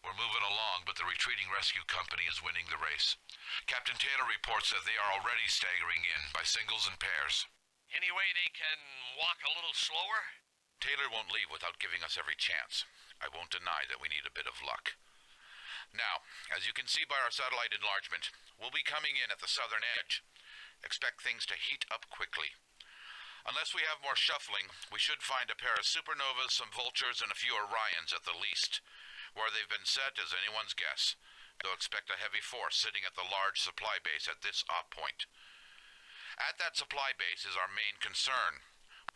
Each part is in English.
We're moving along, but the retreating rescue company is winning the race. Captain Taylor reports that they are already staggering in by singles and pairs. Any way they can walk a little slower? Taylor won't leave without giving us every chance. I won't deny that we need a bit of luck. Now, as you can see by our satellite enlargement, we'll be coming in at the southern edge. Expect things to heat up quickly. Unless we have more shuffling, we should find a pair of supernovas, some vultures, and a few Orions at the least. Where they've been set is anyone's guess, though expect a heavy force sitting at the large supply base at this op point. At that supply base is our main concern.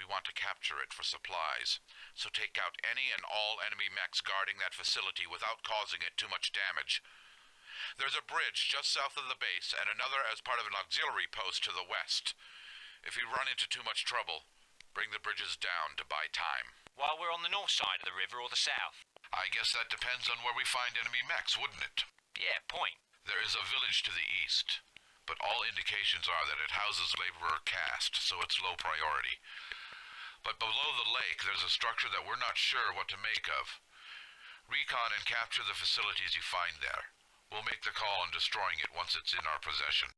We want to capture it for supplies, so take out any and all enemy mechs guarding that facility without causing it too much damage. There's a bridge just south of the base and another as part of an auxiliary post to the west. If we run into too much trouble, bring the bridges down to buy time. While we're on the north side of the river or the south? I guess that depends on where we find enemy mechs, wouldn't it? Yeah, point. There is a village to the east, but all indications are that it houses laborer caste, so it's low priority. But below the lake, there's a structure that we're not sure what to make of. Recon and capture the facilities you find there. We'll make the call on destroying it once it's in our possession.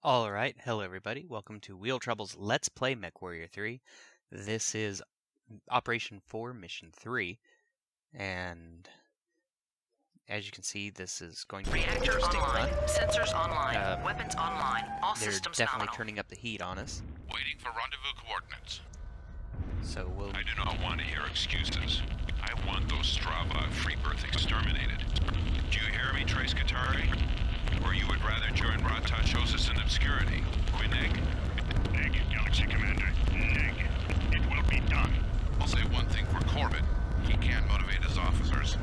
Alright, hello everybody, welcome to Wheel Trouble's Let's Play MechWarrior 3. This is Operation 4, Mission 3, and as you can see, this is going to be an interesting run. Sensors online, weapons online, all they're systems definitely nominal. turning up the heat on us. Waiting for rendezvous coordinates. So we'll... I do not want to hear excuses. I want those Strava free birth exterminated. Do you hear me, Trace Katari? Or you would rather join Ratachosis in obscurity? Quineg? Neg, Galaxy Commander. Neg. It will be done. I'll say one thing for Corbett. He can motivate his officers.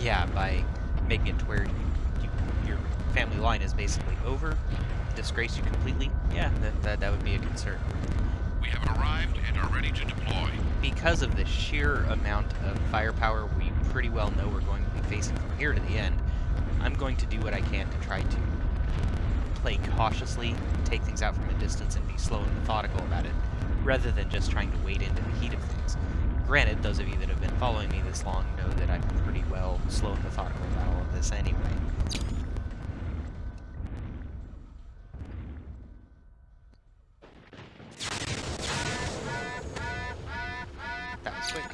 Yeah, by making it to where your family line is basically over, disgrace you completely, yeah, that would be a concern. We have arrived and are ready to deploy. Because of the sheer amount of firepower we pretty well know we're going to be facing from here to the end, I'm going to do what I can to try to play cautiously, take things out from a distance, and be slow and methodical about it, rather than just trying to wade into the heat of things. Granted, those of you that have been following me this long know that I'm pretty well slow and methodical about all of this anyway. That was quick.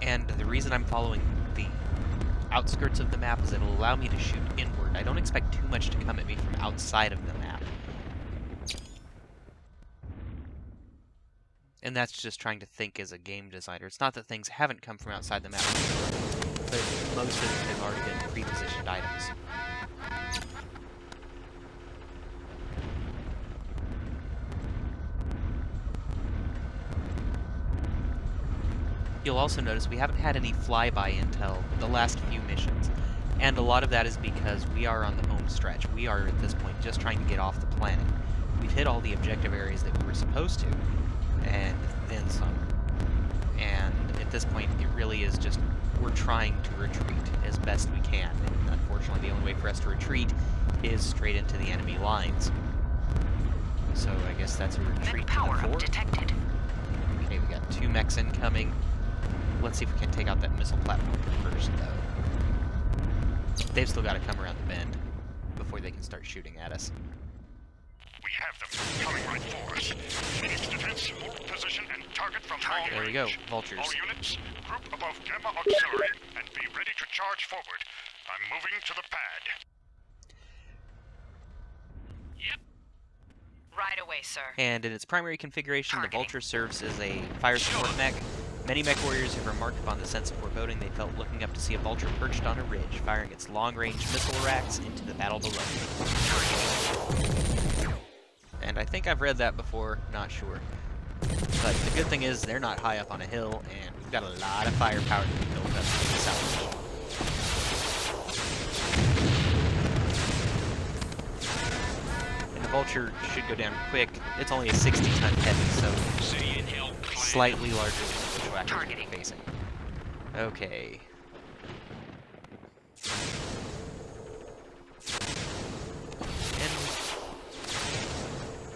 And the reason I'm following the outskirts of the map is it'll allow me to shoot inward. I don't expect too much to come at me from outside of the map. And that's just trying to think as a game designer. It's not that things haven't come from outside the map, but most of them have already been pre-positioned items. You'll also notice we haven't had any flyby intel the last few missions, and a lot of that is because we are on the home stretch. We are, at this point, just trying to get off the planet. We've hit all the objective areas that we were supposed to, and then some. And at this point, it really is just, we're trying to retreat as best we can, and unfortunately the only way for us to retreat is straight into the enemy lines. So I guess that's a retreat Power to the fort. detected. Okay, we got 2 mechs incoming. Let's see if we can take out that missile platform first, though. They've still got to come around the bend before they can start shooting at us. We have them coming right for us. Phoenix Defense, hold position and target from long range. There we go, vultures. All units, group above Gamma Auxiliary and be ready to charge forward. I'm moving to the pad. Yep. Right away, sir. And in its primary configuration, the Targeting. Vulture serves as a fire support mech. Many mech warriors have remarked upon the sense of foreboding they felt looking up to see a Vulture perched on a ridge, firing its long-range missile racks into the battle below. And I think I've read that before, not sure. But the good thing is, they're not high up on a hill, and we've got a lot of firepower to be built up to the salvage. And the Vulture should go down quick. It's only a 60-ton heavy, so slightly larger than the Bushwhackers we're facing. Okay.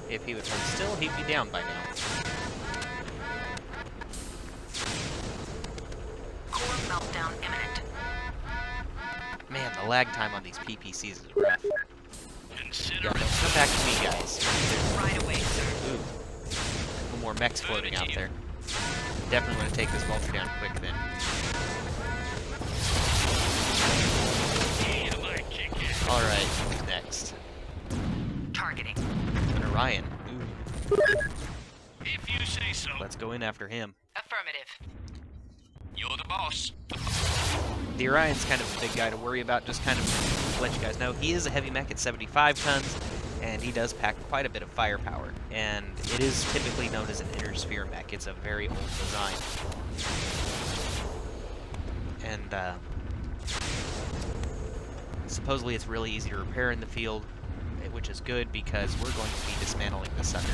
If he would hold still, he'd be down by now. Core meltdown imminent. Man, the lag time on these PPCs is rough. Consider Yeah, it don't come back to me, guys. Right away, sir. Ooh. No more mechs floating out there. Definitely want to take this vulture down quick then. Alright, who's next? Targeting. An Orion. Ooh. if you say so. Let's go in after him. Affirmative. You're the boss. The Orion's kind of a big guy to worry about, just kind of to let you guys know. He is a heavy mech at 75 tons, and he does pack quite a bit of firepower. And it is typically known as an inner sphere mech. It's a very old design. And, supposedly it's really easy to repair in the field, which is good because we're going to be dismantling the sucker.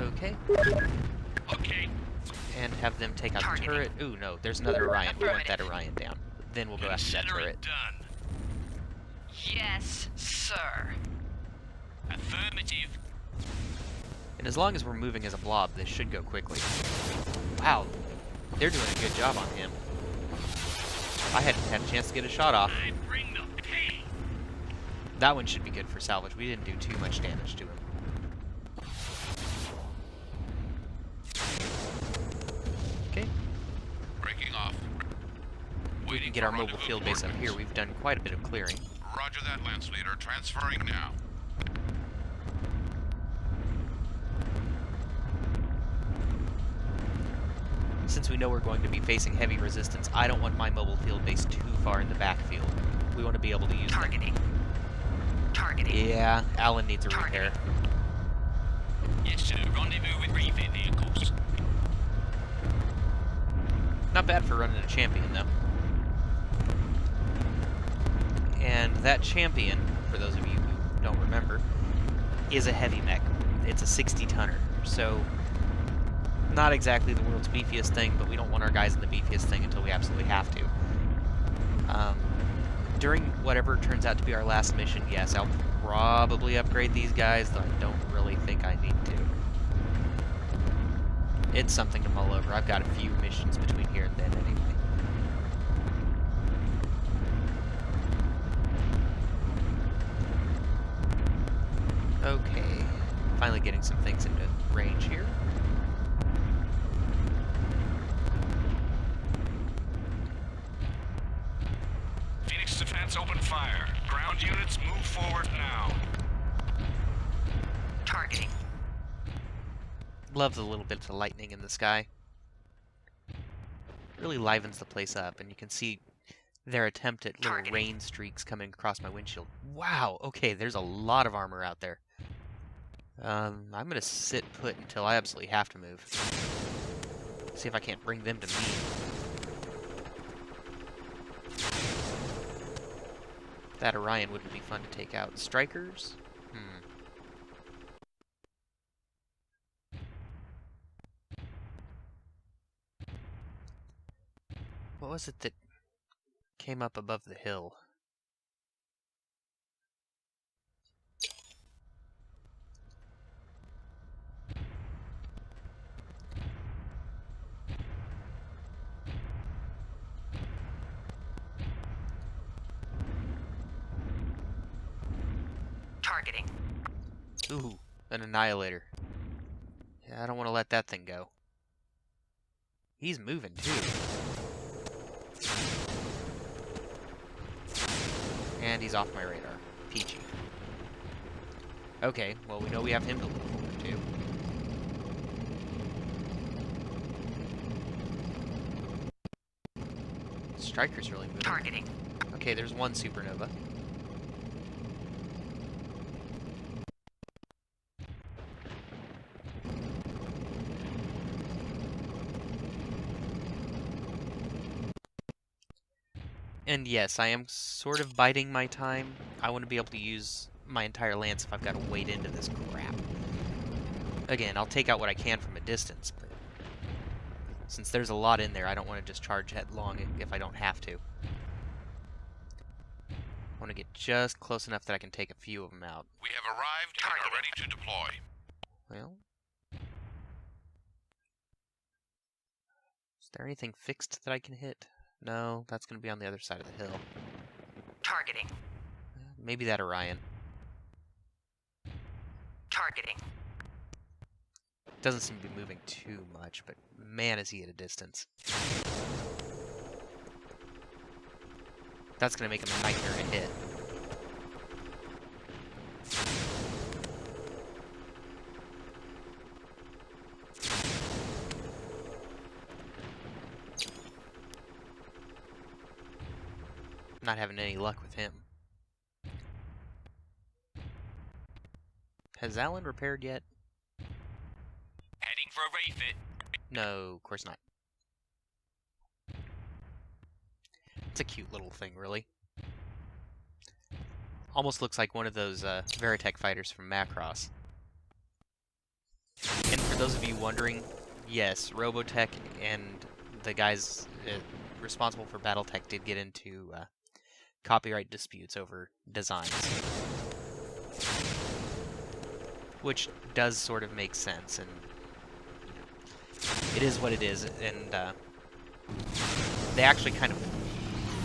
Okay. Okay. And have them take out Targeting. the turret. Ooh, no, there's another Orion. We want that Orion down. Then we'll go after that Consider turret. it done. Yes, sir. Affirmative. And as long as we're moving as a blob, this should go quickly. Wow, they're doing a good job on him. I hadn't had a chance to get a shot off. I bring the pain. That one should be good for salvage. We didn't do too much damage to him. Okay, Breaking off. we Waiting can get for our mobile rendezvous field base up coordinates. here. We've done quite a bit of clearing. Roger that, Lance Leader. Transferring now. Since we know we're going to be facing heavy resistance, I don't want my mobile field base too far in the backfield. We want to be able to use them. Targeting. Targeting. Yeah, Alan needs a repair. Yes, sir. Rendezvous with refit vehicles. Not bad for running a champion, though. And that champion, for those of you who don't remember, is a heavy mech. It's a 60-tonner, so not exactly the world's beefiest thing, but we don't want our guys in the beefiest thing until we absolutely have to. During whatever turns out to be our last mission, yes, I'll probably upgrade these guys, though I don't really think I need to. It's something to mull over. I've got a few missions between here and then anyway. Okay, finally getting some things into range here. Phoenix defense, open fire. Ground units, move forward now. Targeting. Love the little bit of lightning in the sky. Really livens the place up, and you can see their attempt at little Targeting. rain streaks coming across my windshield. Wow, okay, there's a lot of armor out there. I'm gonna sit put until I absolutely have to move. See if I can't bring them to me. That Orion wouldn't be fun to take out. Strikers? What was it that came up above the hill? Targeting. Ooh, an Annihilator. Yeah, I don't want to let that thing go. He's moving, too. And he's off my radar. Peachy. Okay, well, we know we have him to look forward to. Striker's really moving. Targeting. Okay, there's one supernova. And yes, I am sort of biding my time. I want to be able to use my entire lance if I've got to wade into this crap. Again, I'll take out what I can from a distance, but since there's a lot in there, I don't want to just charge headlong if I don't have to. I want to get just close enough that I can take a few of them out. We have arrived and are ready to deploy. Well, is there anything fixed that I can hit? No, that's going to be on the other side of the hill. Targeting. Maybe that Orion. Targeting. Doesn't seem to be moving too much, but man, is he at a distance. That's going to make him a nightmare to hit. Not having any luck with him. Has Alan repaired yet? Heading for a refit. No, of course not. It's a cute little thing, really. Almost looks like one of those Veritech fighters from Macross. And for those of you wondering, yes, Robotech and the guys responsible for Battletech did get into copyright disputes over designs. Which does sort of make sense, and you know, it is what it is, and they actually kind of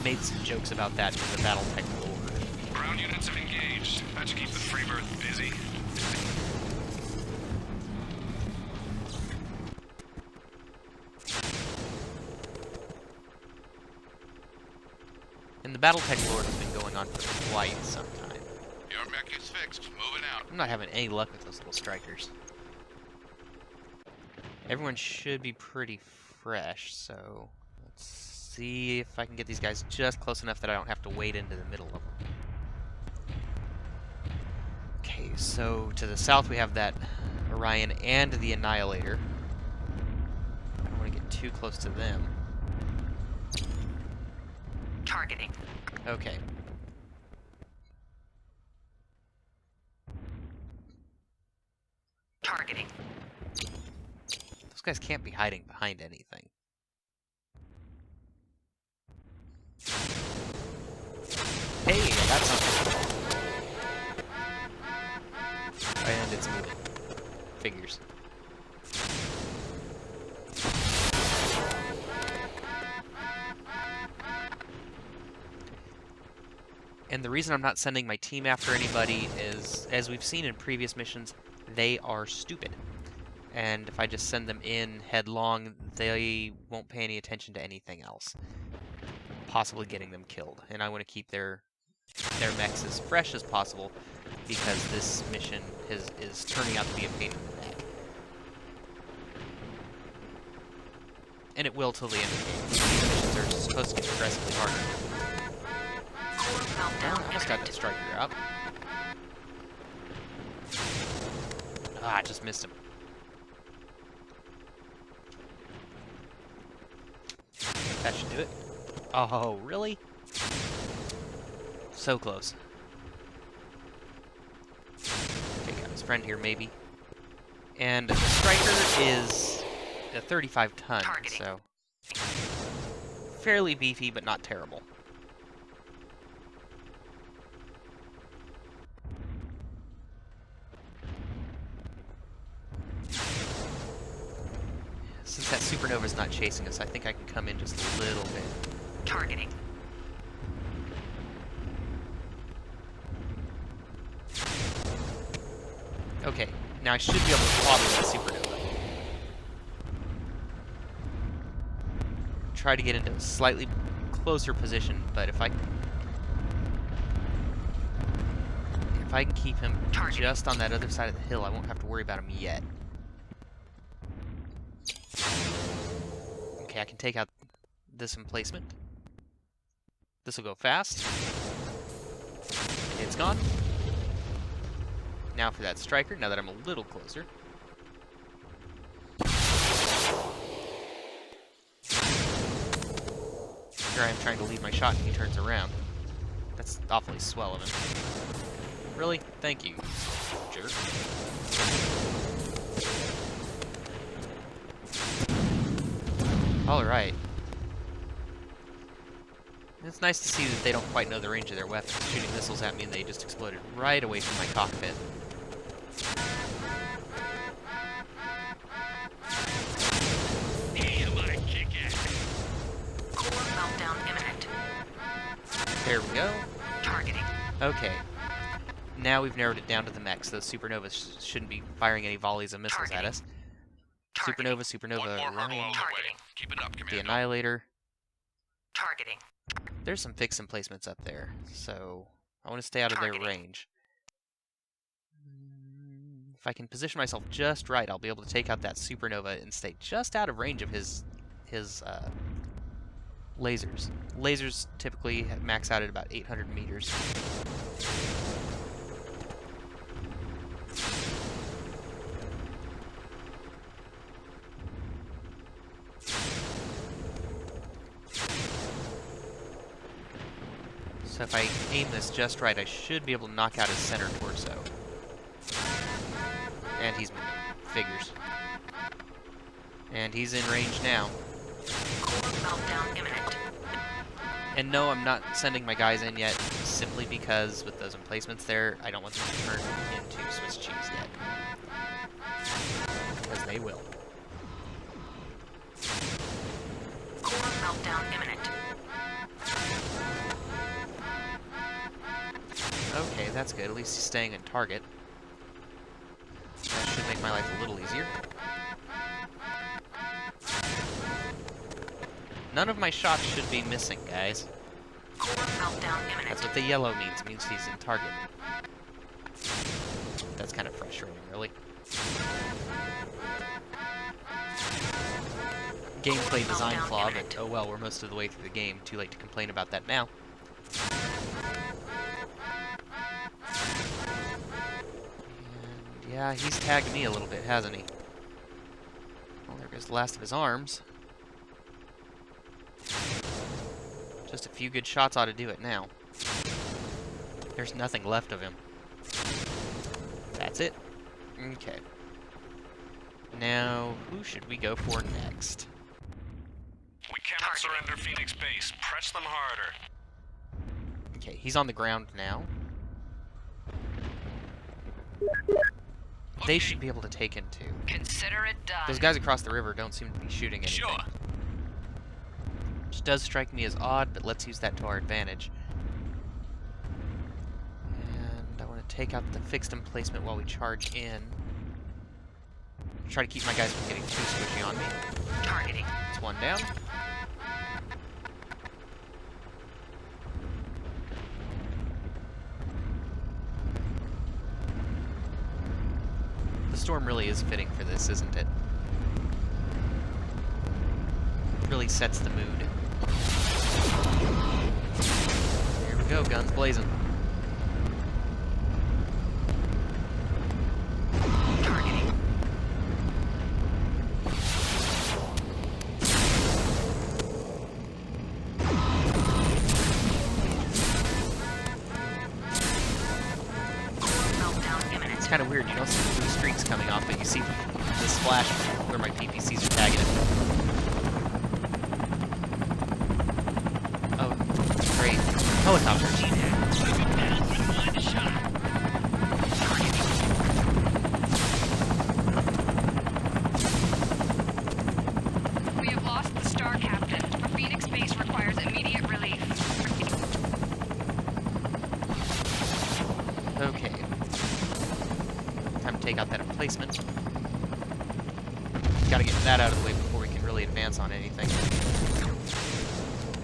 made some jokes about that in the Battletech lore. Ground units have engaged. That should keep the Freebird busy. And the Battletech lore has been going on for quite some time. Your mech is fixed. Moving out. I'm not having any luck with those little strikers. Everyone should be pretty fresh, so let's see if I can get these guys just close enough that I don't have to wade into the middle of them. Okay, so to the south we have that Orion and the Annihilator. I don't want to get too close to them. Targeting. Okay. Targeting. Those guys can't be hiding behind anything. Hey, I got something. And it's moving. Figures. And the reason I'm not sending my team after anybody is, as we've seen in previous missions, they are stupid. And if I just send them in headlong, they won't pay any attention to anything else. Possibly getting them killed. And I want to keep their mechs as fresh as possible, because this mission is turning out to be a pain in the neck. And it will till the end of the game. These missions are supposed to get progressively harder. Well, I almost got the striker out. Ah, I just missed him. That should do it. Oh, really? So close. Take out his friend here, maybe. And the striker is a 35 ton, so fairly beefy, but not terrible. Since that supernova's not chasing us, I think I can come in just a little bit. Targeting. Okay, now I should be able to clobber that supernova. Try to get into a slightly closer position, but if I can keep him just on that other side of the hill, I won't have to worry about him yet. Okay, I can take out this emplacement. This will go fast. It's gone. Now for that striker, now that I'm a little closer. Here I am trying to lead my shot and he turns around. That's awfully swell of him. Really? Thank you, jerk. Alright. It's nice to see that they don't quite know the range of their weapons. Shooting missiles at me and they just exploded right away from my cockpit. Core meltdown imminent. There we go. Targeting. Okay. Now we've narrowed it down to the mechs. Those supernovas shouldn't be firing any volleys of missiles at us. Targeting. Supernova, One more hurdle Orion, on the way. Targeting. Keep it up, the Commander. Annihilator. Targeting. There's some fixed emplacements up there, so I want to stay out of their Targeting. range. If I can position myself just right, I'll be able to take out that supernova and stay just out of range of his lasers. Lasers typically max out at about 800 meters. So if I aim this just right, I should be able to knock out his center torso. And he's moving. Figures. And he's in range now. Core meltdown imminent. And no, I'm not sending my guys in yet, simply because with those emplacements there, I don't want them to turn into Swiss cheese yet. Because they will. Core meltdown imminent. Okay, that's good. At least he's staying in target. That should make my life a little easier. None of my shots should be missing, guys. Core meltdown imminent. That's what the yellow means. It means he's in target. That's kind of frustrating, really. Gameplay design flaw, but oh well, we're most of the way through the game. Too late to complain about that now. And yeah, he's tagged me a little bit, hasn't he? Well, there goes the last of his arms. Just a few good shots ought to do it now. There's nothing left of him. That's it. Okay. Now, who should we go for next? We cannot surrender Phoenix Base. Press them harder. Okay, he's on the ground now. They should be able to take him too. Consider it done. Those guys across the river don't seem to be shooting anything. Sure. Which does strike me as odd, but let's use that to our advantage. And I want to take out the fixed emplacement while we charge in. Try to keep my guys from getting too squishy on me. Targeting. That's one down. The storm really is fitting for this, isn't it? It really sets the mood. Here we go, guns blazing. Targeting. Meltdown imminent. It's kind of weird, you don't see the blue streaks coming off, but you see the splash where my PPCs are tagging it. Oh, great. Helicopters. We have lost the Star Captain. Phoenix Base requires immediate relief. Okay. Time to take out that emplacement. Gotta get that out of the way before we can really advance on anything.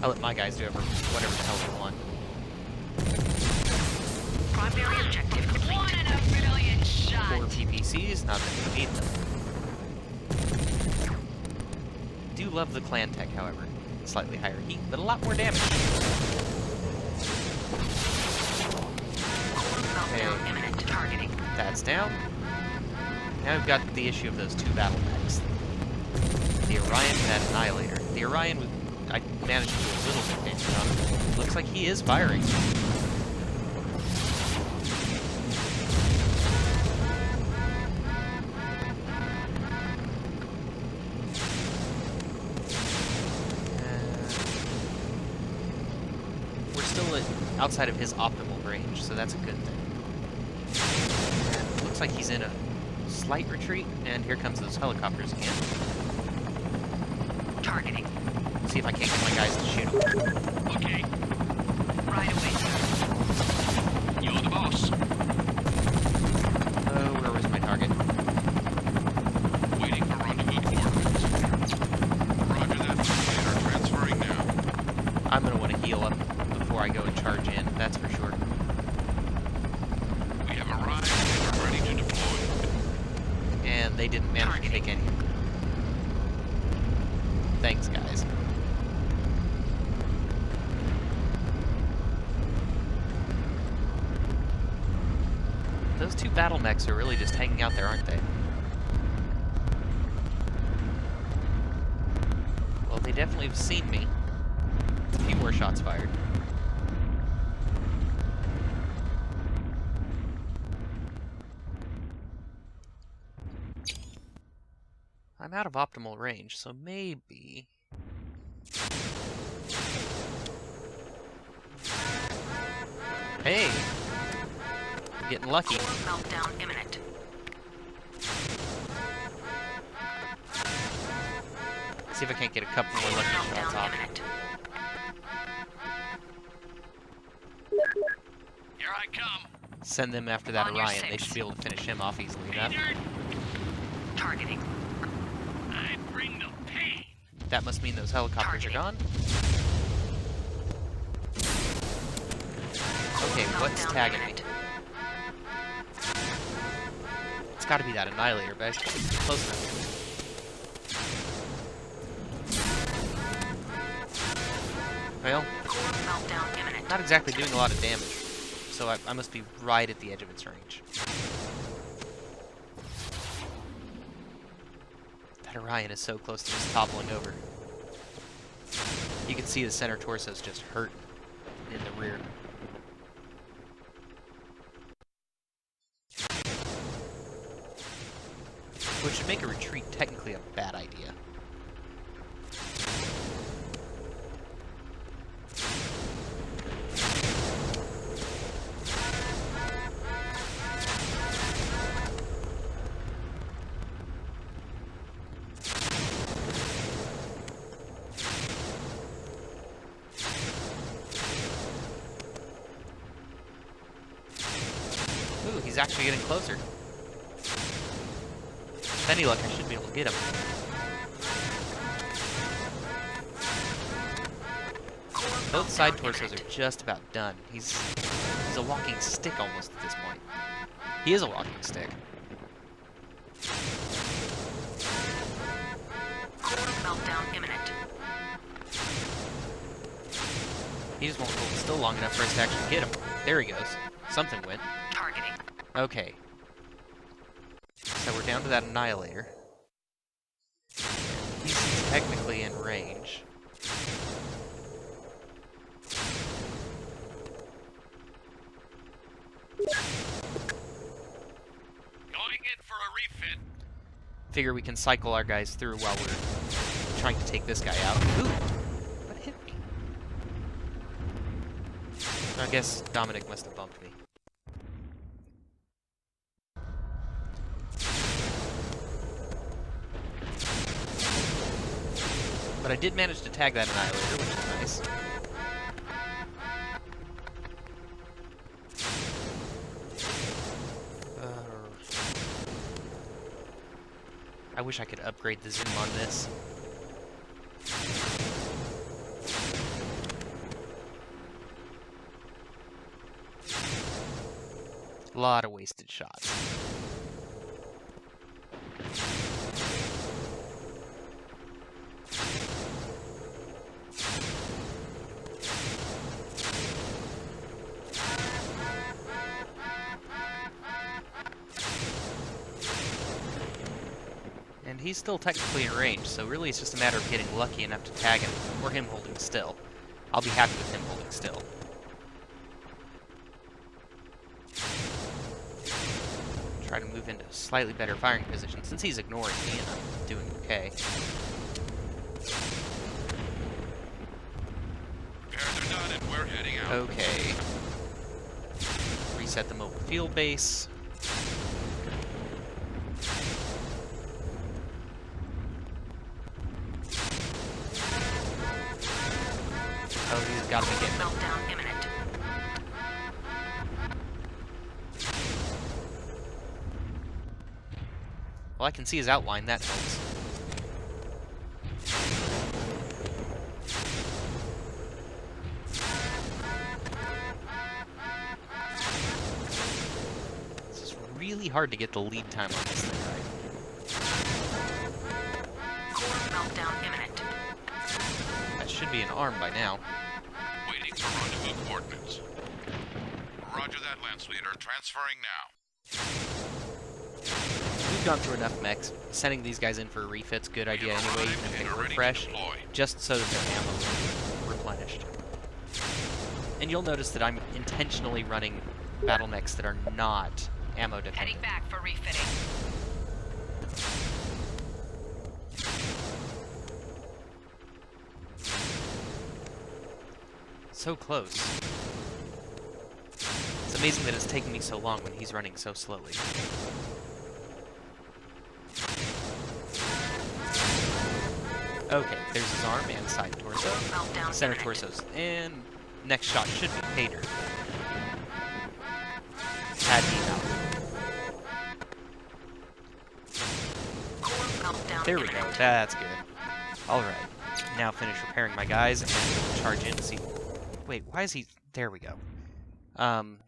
I'll let my guys do whatever the hell they want. Primary objective complete. 1 in a billion 4 shot. PPCs, not that we need them. Do love the clan tech, however. Slightly higher heat, but a lot more damage. Meltdown imminent. Targeting. That's down. Now we've got the issue of those 2 battle mechs. The Orion and that Annihilator. The Orion, I managed to do a little bit of damage on him. Looks like he is firing. outside of his optimal range, so that's a good thing. And looks like he's in a slight retreat, and here comes those helicopters again. Targeting. See if I can't get my guys to shoot him. Okay, Right away, sir. you're the boss. Oh, where was my target? Waiting for rendezvous coordinates. Roger that, Terminator. Transferring now. I'm gonna want to heal up before I go and charge in, that's for sure. We have arrived and are ready to deploy. And they didn't manage to take any. Thanks, guys. Those two battle mechs are really just hanging out there, aren't they? Well, they definitely have seen me. A few more shots fired. I'm out of optimal range, so maybe... Hey! I'm getting lucky. Meltdown imminent. See if I can't get a couple more lucky shots Meltdown off. imminent. Here I come. Send them after that On your Orion. They six. should be able to finish him off easily enough. Targeting. I bring the pain. That must mean those helicopters are gone. Okay, what's Meltdown tagging me? imminent. It's gotta be that Annihilator, but I should be close enough. Well, Meltdown imminent. not exactly doing a lot of damage, so I must be right at the edge of its range. That Orion is so close to just toppling over. You can see the center torso's just hurting in the rear. Which should make a retreat technically a bad idea. Ooh, he's actually getting closer. With any luck, I should be able to get him. Both side torsos are just about done. He's a walking stick almost at this point. He is a walking stick. Meltdown imminent. He just won't hold still long enough for us to actually get him. There he goes. Something went. Targeting. Okay. So we're down to that Annihilator. He's technically in range. Going in for a refit. Figure we can cycle our guys through while we're trying to take this guy out. Ooh! What hit me? I guess Dominic must have bumped me. But I did manage to tag that Annihilator, which is nice. I wish I could upgrade the zoom on this. A lot of wasted shots. And he's still technically in range, so really it's just a matter of getting lucky enough to tag him, or him holding still. I'll be happy with him holding still. Try to move into a slightly better firing position, since he's ignoring me and I'm doing okay. Repairs are done and we're Heading out. Okay. Reset the mobile field base. Oh, he's got to be getting... Meltdown imminent. Well, I can see his outline. That helps. It's really hard to get the lead time on this thing right. Core meltdown imminent. That should be an arm by now. Waiting for rendezvous coordinates. Roger that, Lance Leader. Transferring now. We've gone through enough mechs. Sending these guys in for a refit's a good idea anyway, even if they were fresh, just so that their ammo is replenished. And you'll notice that I'm intentionally running battle mechs that are not ammo Heading dependent. back for refitting. So close. It's amazing that it's taken me so long when he's running so slowly. Okay, there's his arm and side torso. Meltdown Center imminent. torsos. And next shot should be Hater. Had he out. Core meltdown There we go. imminent. That's good. Alright. Now finish repairing my guys and we'll charge in to see... Wait, why is he... There we go.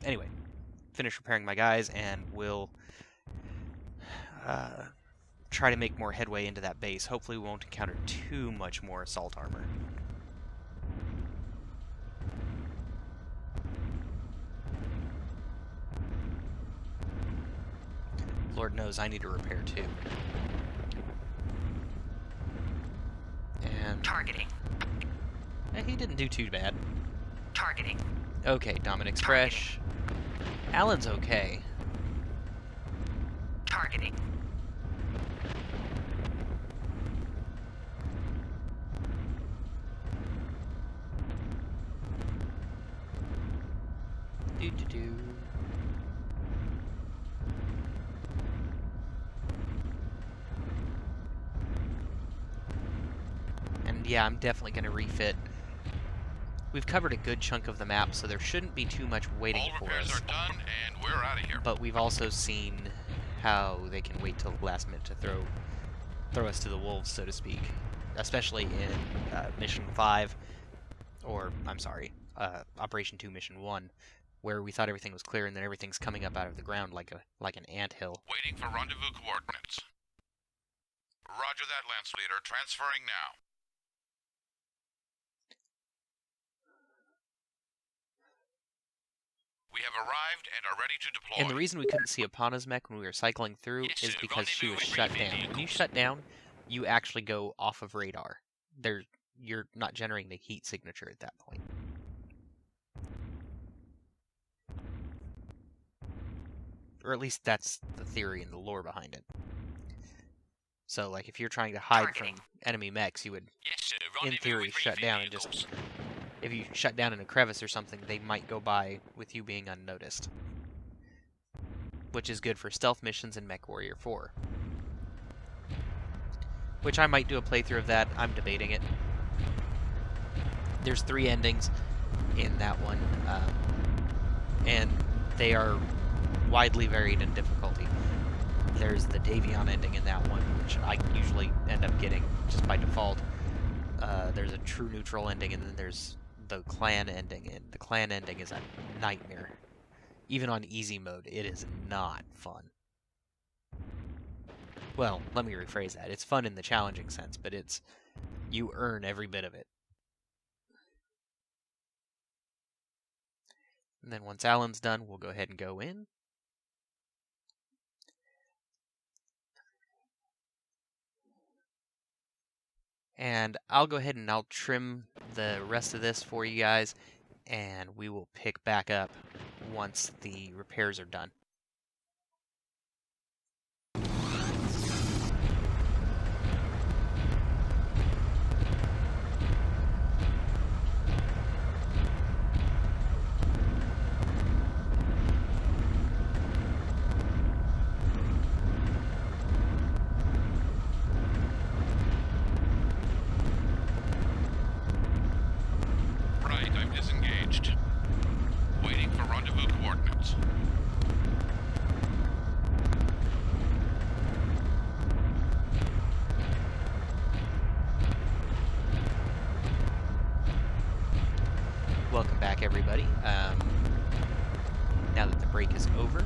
Anyway. Finish repairing my guys and we'll... try to make more headway into that base. Hopefully we won't encounter too much more assault armor. Lord knows I need to repair too. And Targeting. he didn't do too bad. Targeting. Okay, Dominic's fresh. Alan's okay. Targeting. Do-do-do. And yeah, I'm definitely going to refit. We've covered a good chunk of the map, so there shouldn't be too much waiting All for repairs us. are done, and we're out of here. But we've also seen how they can wait till the last minute to throw us to the wolves, so to speak. Especially in Mission 5, or, I'm sorry, Operation 2 Mission 1, where we thought everything was clear and then everything's coming up out of the ground like an anthill. Waiting for rendezvous coordinates. Roger that, Lance Leader. Transferring now. We have arrived and are ready to deploy. And the reason we couldn't see Apana's mech when we were cycling through Yes, is sir. because she was Rendezvous shut with down. When you vehicles. shut down, you actually go off of radar. You're not generating the heat signature at that point. Or at least that's the theory and the lore behind it. So, like, if you're trying to hide Targeting. from enemy mechs, you would, Yes, sir. in Rendezvous theory, with shut refit down and just... vehicles. If you shut down in a crevice or something, they might go by with you being unnoticed. Which is good for stealth missions in MechWarrior 4. Which I might do a playthrough of that. I'm debating it. There's 3 endings in that one, and they are widely varied in difficulty. There's the Davion ending in that one, which I usually end up getting just by default. There's a true neutral ending, and then there's the clan ending, and the clan ending is a nightmare. Even on easy mode, it is not fun. Well, let me rephrase that. It's fun in the challenging sense, but you earn every bit of it. And then once Alan's done, we'll go ahead and go in. And I'll go ahead and I'll trim the rest of this for you guys, and we will pick back up once the repairs are done. everybody. Now that the break is over,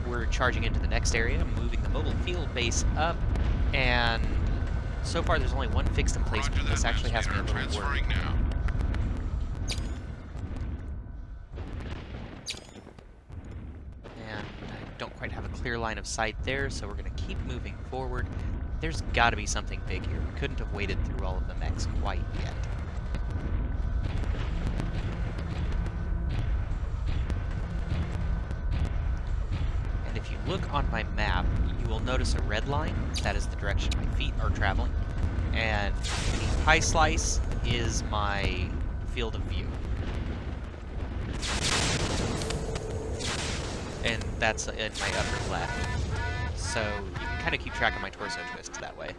we're charging into the next area, moving the mobile field base up, and so far there's only one fixed in place, but this actually has me a little worried. Transferring now. And I don't quite have a clear line of sight there, so we're going to keep moving forward. There's got to be something big here. We couldn't have waded through all of the mechs quite yet. And if you look on my map, you will notice a red line. That is the direction my feet are traveling. And the pie slice is my field of view. And that's in my upper left. So you can kind of keep track of my torso twists that way.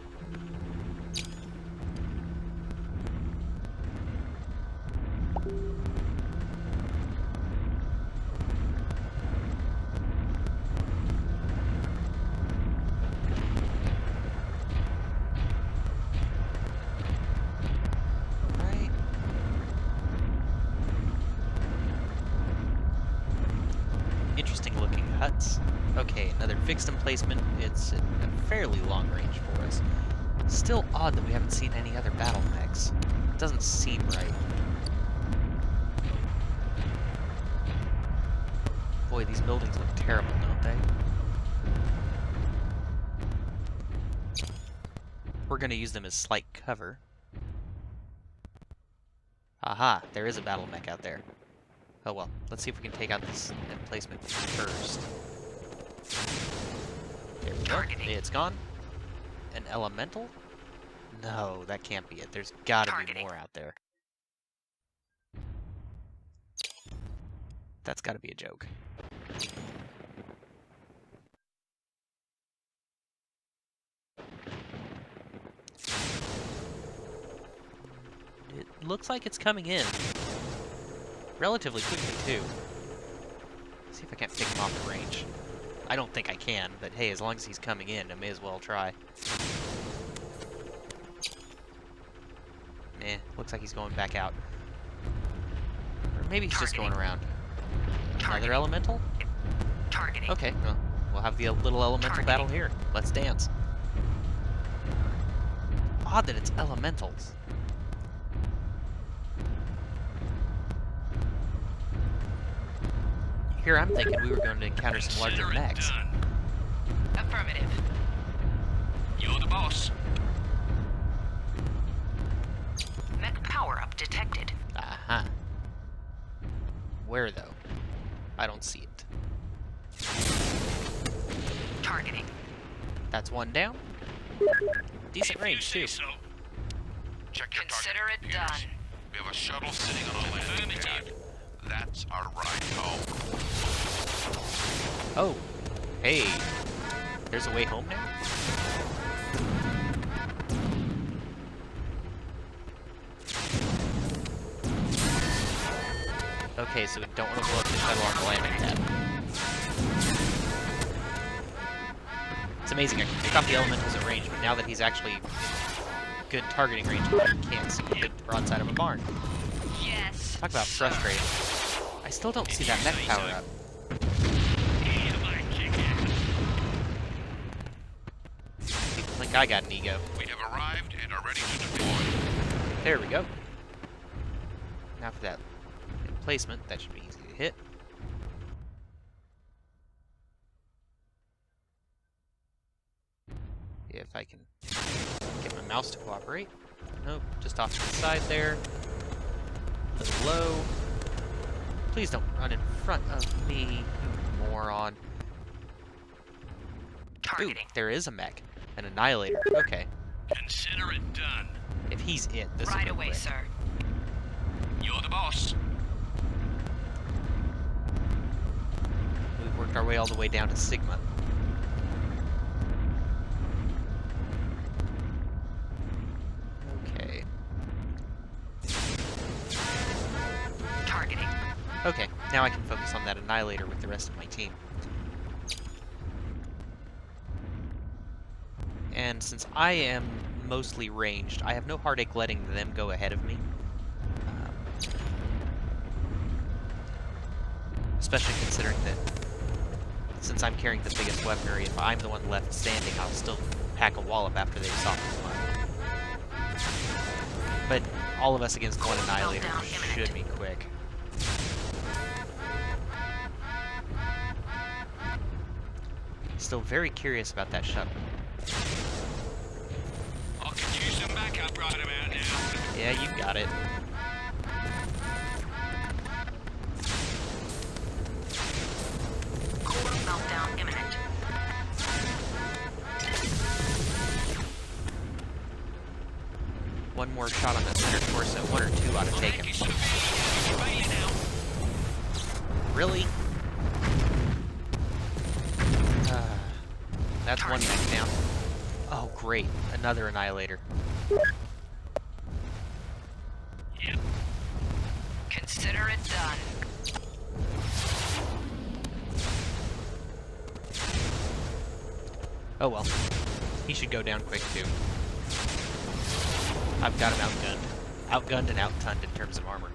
Right. Interesting looking huts. Okay, another fixed emplacement. It's at a fairly long range for us. Still odd that we haven't seen any other battle mechs. Doesn't seem right. Boy, these buildings look terrible, don't they? We're gonna use them as slight cover. Aha, there is a battle mech out there. Oh well, let's see if we can take out this emplacement first. There we go. It's gone. An elemental? No, that can't be it. There's gotta be more out there. That's gotta be a joke. It looks like it's coming in. Relatively quickly, too. Let's see if I can't pick him off the range. I don't think I can, but hey, as long as he's coming in, I may as well try. Meh, looks like he's going back out. Or maybe he's just going around. Another elemental? Targeting. Okay, well, we'll have the little elemental battle here. Let's dance. Odd that it's elementals. Here I'm thinking we were going to encounter some larger mechs. Affirmative. You're the boss. Mech power-up detected. Aha. Where, though? I don't see it. Targeting. That's one down. Decent range, too. So. Check your Consider target it computers. done. We have a shuttle sitting on a landing pad. That's our ride home. Oh. Hey. There's a way home now? Okay, so we don't want to blow up the shuttle on the landing pad. It's amazing, I can pick off the elementals at range, but now that he's actually good targeting range, I can't see the broadside of a barn. Yes. Talk about frustrating. I still don't see that mech power up. People think I got an ego. We have arrived and are ready to deploy. There we go. Now for that emplacement, that should be easy to hit. If I can get my mouse to cooperate. Nope, just off to the side there. A little low. Please don't run in front of me, you moron. Ooh, there is a mech. An annihilator. Okay. Consider it done. If he's it, this will Right go away, quick. sir. You're the boss. We've worked our way all the way down to Sigma. Okay. Targeting. Okay, now I can focus on that annihilator with the rest of my team. And since I am mostly ranged, I have no heartache letting them go ahead of me. especially considering that since I'm carrying the biggest weaponry, if I'm the one left standing, I'll still pack a wallop after they've softened one. But all of us against one Annihilator should be quick. Still very curious about that shuttle. I could use some backup right about now. Yeah, you got it. Core meltdown imminent. One more shot on that center torso, one or two ought to take him. Really? That's one mech down. Oh, great. Another Annihilator. Yep. Consider it done. Oh well. He should go down quick, too. I've got him outgunned. Outgunned and outtunned in terms of armor.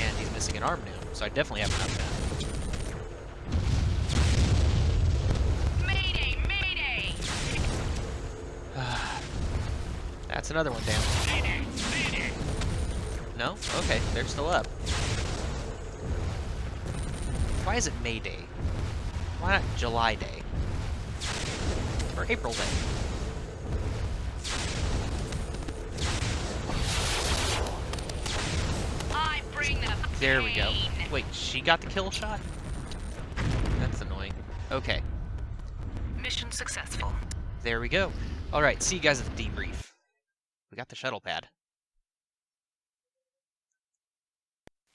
And he's missing an arm now, so I definitely have him outgunned. Mayday! Mayday! That's another one down. No? Okay, they're still up. Why is it May Day? Why not July Day? Or April Day? I bring the There we go. pain. Wait, she got the kill shot? That's annoying. Okay, Mission successful. there we go. Alright, see you guys at the debrief. We got the shuttle pad.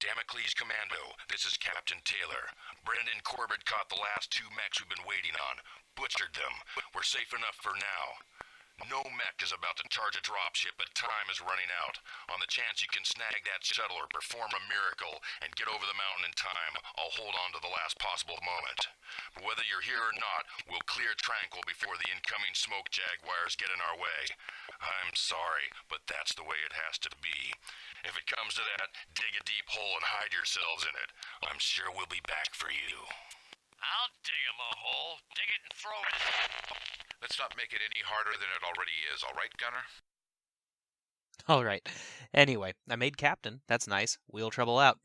Damocles Commando, this is Captain Taylor. Brendan Corbett caught the last two mechs we've been waiting on. Butchered them. We're safe enough for now. No mech is about to charge a dropship, but time is running out. On the chance you can snag that shuttle or perform a miracle and get over the mountain in time, I'll hold on to the last possible moment. But whether you're here or not, we'll clear Tranquil before the incoming smoke jaguars get in our way. I'm sorry, but that's the way it has to be. If it comes to that, dig a deep hole and hide yourselves in it. I'm sure we'll be back for you. I'll dig him a hole, dig it and throw it. Let's not make it any harder than it already is, all right, Gunner? Alright. Anyway, I made captain. That's nice. Wheel trouble out.